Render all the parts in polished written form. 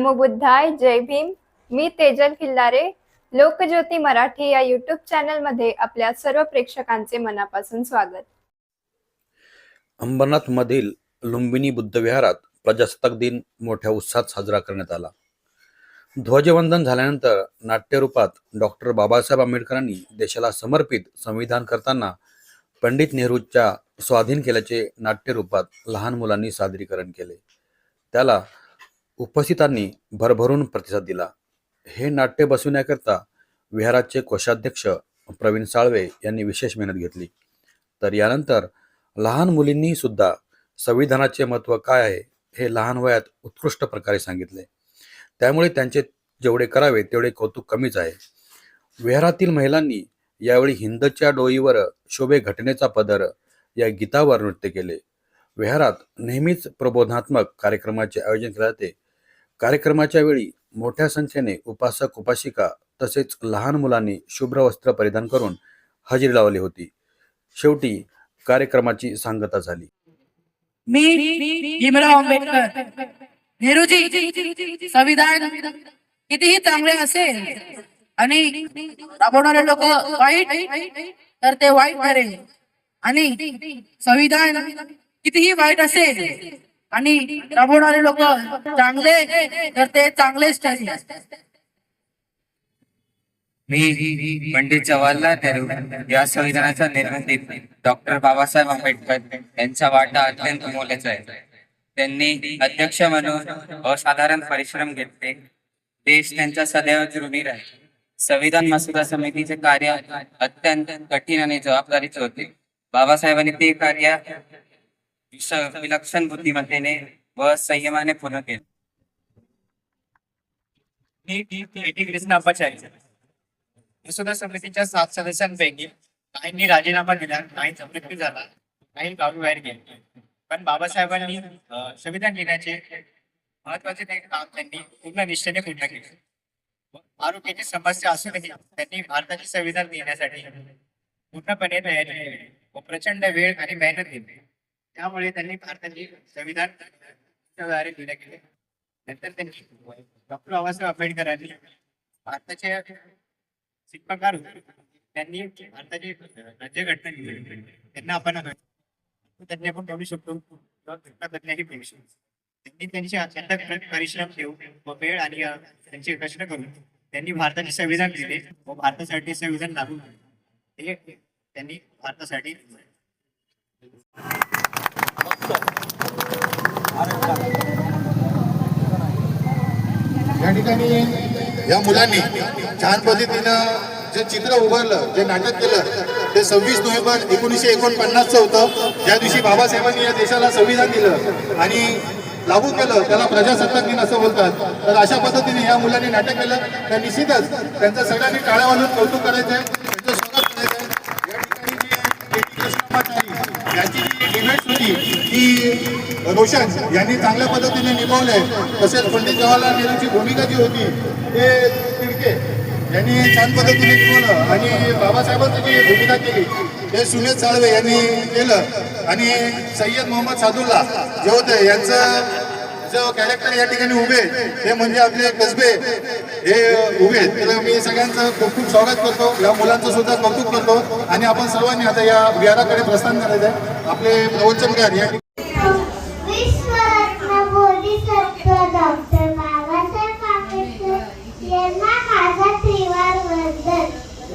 नमो बुद्धाय. जय भीम. मी तेजल खिल्लारे. लोकज्योती मराठी या YouTube channel मध्ये आपल्या सर्व प्रेक्षकांचे मनापासून स्वागत. अंबरनाथ मधील लुंबिनी बुद्ध विहारात प्रजासत्ताक दिन मोठ्या उत्साहात साजरा करण्यात आला. ध्वजवंदन झाल्यानंतर नाट्यरूपात डॉक्टर बाबासाहेब आंबेडकरांनी देशाला समर्पित संविधान करताना पंडित नेहरूंच्या स्वाधीन केल्याचे नाट्यरूपात लहान मुलांनी सादरीकरण केले. त्याला उपस्थितांनी भरभरून प्रतिसाद दिला. हे नाट्य बसविण्याकरता विहाराचे कोषाध्यक्ष प्रवीण साळवे यांनी विशेष मेहनत घेतली. तर यानंतर लहान मुलींनी सुद्धा संविधानाचे महत्त्व काय आहे हे लहान वयात उत्कृष्ट प्रकारे सांगितले. त्यामुळे त्यांचे जेवढे करावे तेवढे कौतुक कमीच आहे. विहारातील महिलांनी यावेळी हिंदच्या डोईवर शोभे घटनेचा पदर या गीतावर नृत्य केले. विहारात नेहमीच प्रबोधनात्मक कार्यक्रमाचे आयोजन केले जाते. कार्यक्रमाच्या वेळी मोठ्या संख्येने उपासक उपासिका तसेच लहान मुलांनी शुभ्र वस्त्र परिधान करून हजेरी लावली होती. शेवटी कार्यक्रमाची सांगता झाली. मी भीमराव आंबेडकर. नेहरूजी, संविधान कितीही चांगले असेल आणि राबवणारे लोक वाईट तर ते वाईट ठरेल, आणि संविधान कितीही वाईट असेल आणि राबवणारे लोक चांगले तर ते चांगलेच ठरेल. मी पंडित जवाहरलाल नेहरू या संविधानाच्या निर्मितीत डॉक्टर बाबासाहेब आंबेडकर यांचा वाटा अत्यंत मोलाचा आहे. त्यांनी अध्यक्ष म्हणून असाधारण परिश्रम घेतले. देश त्यांच्या सदैव ऋणी राहील. संविधान मसुदा समितीचे कार्य अत्यंत कठीण आणि जबाबदारीचे होते. बाबासाहेबांनी ते कार्य विलक्षण बुद्धिमत्तेने व संयमाने पूर्ण केले. मसुदा समितीच्या 7 सदस्यांपैकी काहींनी राजीनामा दिला, काहींचा मृत्यू झाला, काही गावी बाहेर गेले. पण बाबासाहेबांनी संविधान लिहिण्याचे महत्वाचे ते काम त्यांनी पूर्ण निष्ठेने पूर्ण केले. आरोग्याची समस्या असूनही त्यांनी भारताचे संविधान लिहिण्यासाठी पूर्णपणे तयारी केली व प्रचंड वेळ आणि मेहनत घेतली. त्यामुळे त्यांनी भारताचे संविधान द्वारे लिहिले गेले. नंतर त्यांनी डॉक्टर बाबासाहेब आंबेडकरांनी भारताचे शिल्पकार होते. त्यांनी भारताची राज्यघटना लिहिली. त्यांना आपण तज्ञ पण बनू शकतो किंवा तज्ञही बनू शकतो. त्यांनी त्यांचे अत्यंत परिश्रम ठेवून व वेळ आणि त्यांची कष्ट करून त्यांनी भारताचे संविधान लिहिले व भारतासाठी संविधान लागू केले. हे त्यांनी भारतासाठी या ठिकाणी या मुलांनी छान पद्धतीनं जे चित्र उभारलं, जे नाटक केलं, ते 26 नोव्हेंबर 1949चं होतं. ज्या दिवशी बाबासाहेबांनी या देशाला संविधान दिलं आणि लागू केलं, त्याला प्रजासत्ताक दिन असं बोलतात. तर अशा पद्धतीने या मुलांनी नाटक केलं. तर निश्चितच त्यांचं सगळ्यांनी टाळ्या वाजवून कौतुक करायचं आहे, त्यांचं स्वागत करायचं आहे. या ठिकाणी जी कृष्णमाचारी यांची जी डिबेट होती ती रोशन यांनी चांगल्या पद्धतीने निभावले. तसेच पंडित जवाहरलाल नेहरूंची भूमिका जी होती ते तिडके यांनी छान पद्धतीने निभावलं आणि बाबासाहेबांची जी भूमिका केली ते सुनील साळवे यांनी केलं. आणि सय्यद मोहम्मद सादुल्ला जे होते यांचं जो कॅरेक्टर या ठिकाणी उभे ते म्हणजे आपले कसबे हे उभे. तर मी सगळ्यांचं खूप खूप स्वागत करतो. या मुलांचं सुद्धा कौतुक करतो आणि आपण सर्वांनी आता या विहाराकडे प्रस्थान करायचं आहे. आपले प्रवचनकार या डॉक्टर बाबासाहेब आंबेडकर यांना माझा त्रिवार वंदन.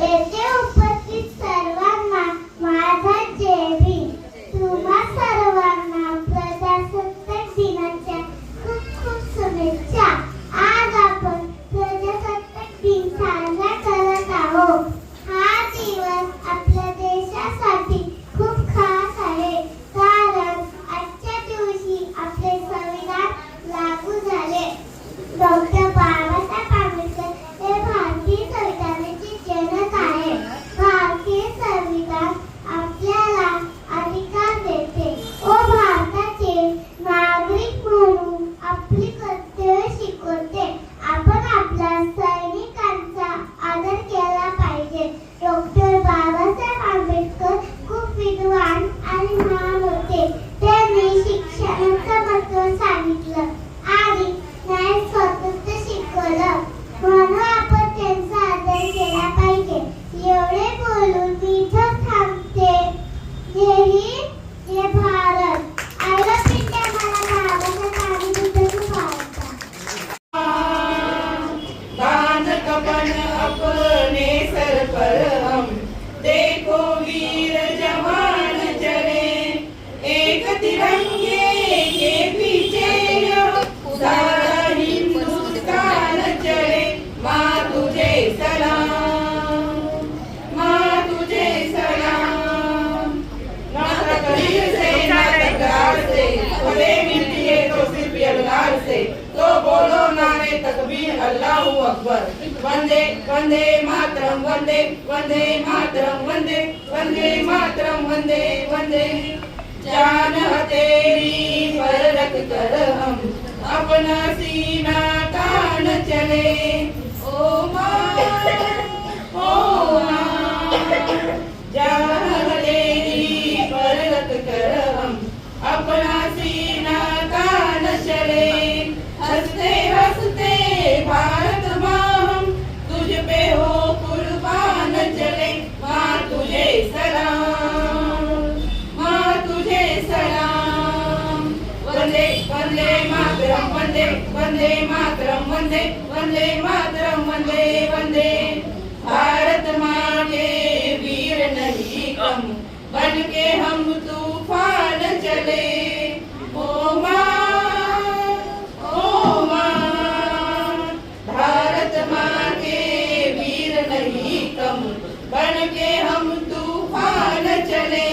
येथे उपस्थित सर्वांना माझा जय भीम. तुम्हा सर्वांना प्रजासत्ताक दिनाच्या खूप खूप शुभेच्छा. आज आपण प्रजासत्ताक दिन साजरा करत आहोत. हा दिवस आपल्या देशासाठी खूप खास आहे, कारण एक तिरंगे के पीछे सारा हिंदुस्तान चले, माँ तुझे सलाम, माँ तुझे सलाम। ना तकदीर से ना तकरार से, भले मिलती है तो सिर्फ यलगार से, तो बोलो नारे तकबीर अल्लाहू अकबर। वंदे वंदे मातरम, वंदे वंदे मातरम, वंदे वंदे मातरम, वंदे वंदे। जान हथेली पर रख कर हम अपना सीना तान चले, ओ माँ ओ माँ। जान हथेली पर रख कर हम अपना सीना तान चले, हंसते हंसते भारत माँ हम तुझ पे हो कुर्बान चले, माँ तुझे सलाम, माँ तुझे सलाम। वंदे वंदे मातरम, वंदे वंदे मातरम, वंदे वंदे मातरम, वंदे वंदे। भारत माँ के वीर नहीं कम, बन के हम तूफान चले, ओ माँ ओ माँ। भारत माँ के वीर नहीं कम, बन के हम तूफान चले,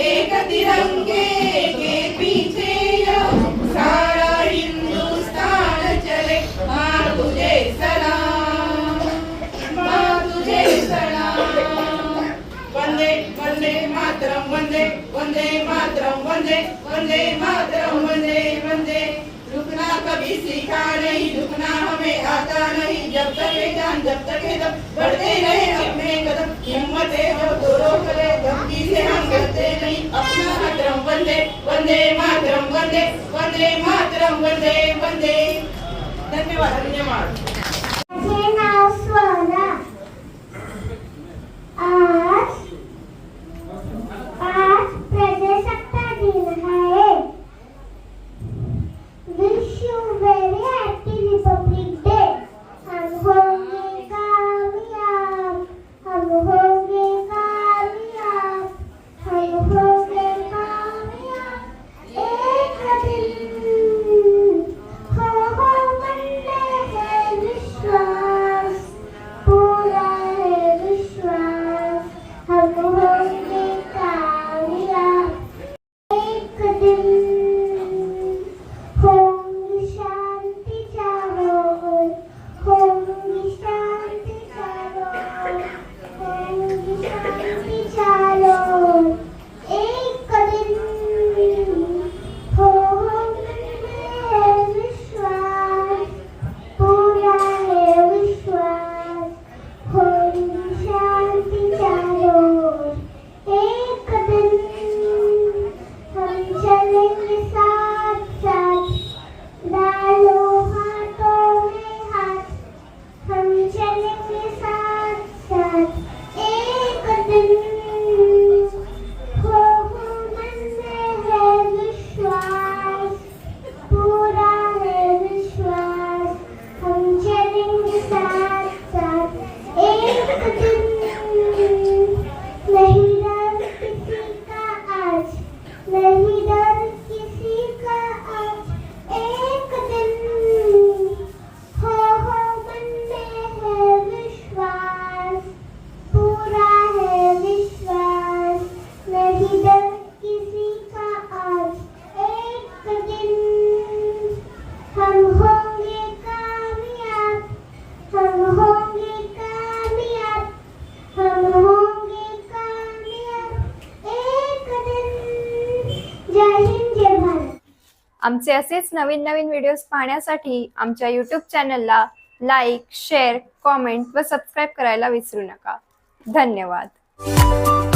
एक तिरंगे के पीछे सारा हिंदुस्तान चले, माँ तुझे सलाम, माँ तुझे सलाम। वंदे वंदे मातरम, वंदे वंदे मातरम, वंदे वंदे मातरम, वंदे वंदे। रुकना कभी सीखा नहीं, रुकना हमें आता नहीं, जब तक है जान जब तक है दम, बढ़ते रहे अपने कदम, हिम्मतें हो तो रोक ले, धमकी से हम डरते नहीं, अपना मातरम। वंदे वंदे मातरम, वंदे वंदे मातरम, वंदे वंदे। धन्यवाद धन्यवाद। माझे नाव स्वरा. आज प्रजासत्ताक दिन आहे. Wish you very happy Republic Day. हम होंगे कामयाब, हम होंगे कामयाब, हम होंगे कामयाब एक दिन। हो मन में है विश्वास, पूरा है विश्वास, हम होंगे कामयाब एक दिन। होंगी शांति चारों ओर, होंगी शांति चारों ओर, होंगी शांति चारों ओर एक दिन। हो मन में है विश्वास, पूरा है विश्वास, होंगी शांति चारों ओर एक दिन। हम चलेंगे साथ साथ, डालो हाथों में हाथ, हम चलेंगे साथ साथ एक दिन। हो मन में है विश्वास, पूरा है विश्वास, हम चलेंगे साथ साथ एक दिन। नहीं डर किसी का आज, नहीं डर किसी का आज एक दिन। हो मन में है विश्वास, पूरा है विश्वास, नहीं डर किसी का आज एक दिन। हम होंगे कामयाब, हम होंगे कामयाब, हम होंगे कामयाब एक दिन। जय हिंद जय भारत. आमचे असेच नवीन नवीन व्हिडिओज पाहण्यासाठी आमच्या यूट्यूब चॅनलला लाईक, शेअर, कॉमेंट व सबस्क्राईब करायला विसरू नका. धन्यवाद.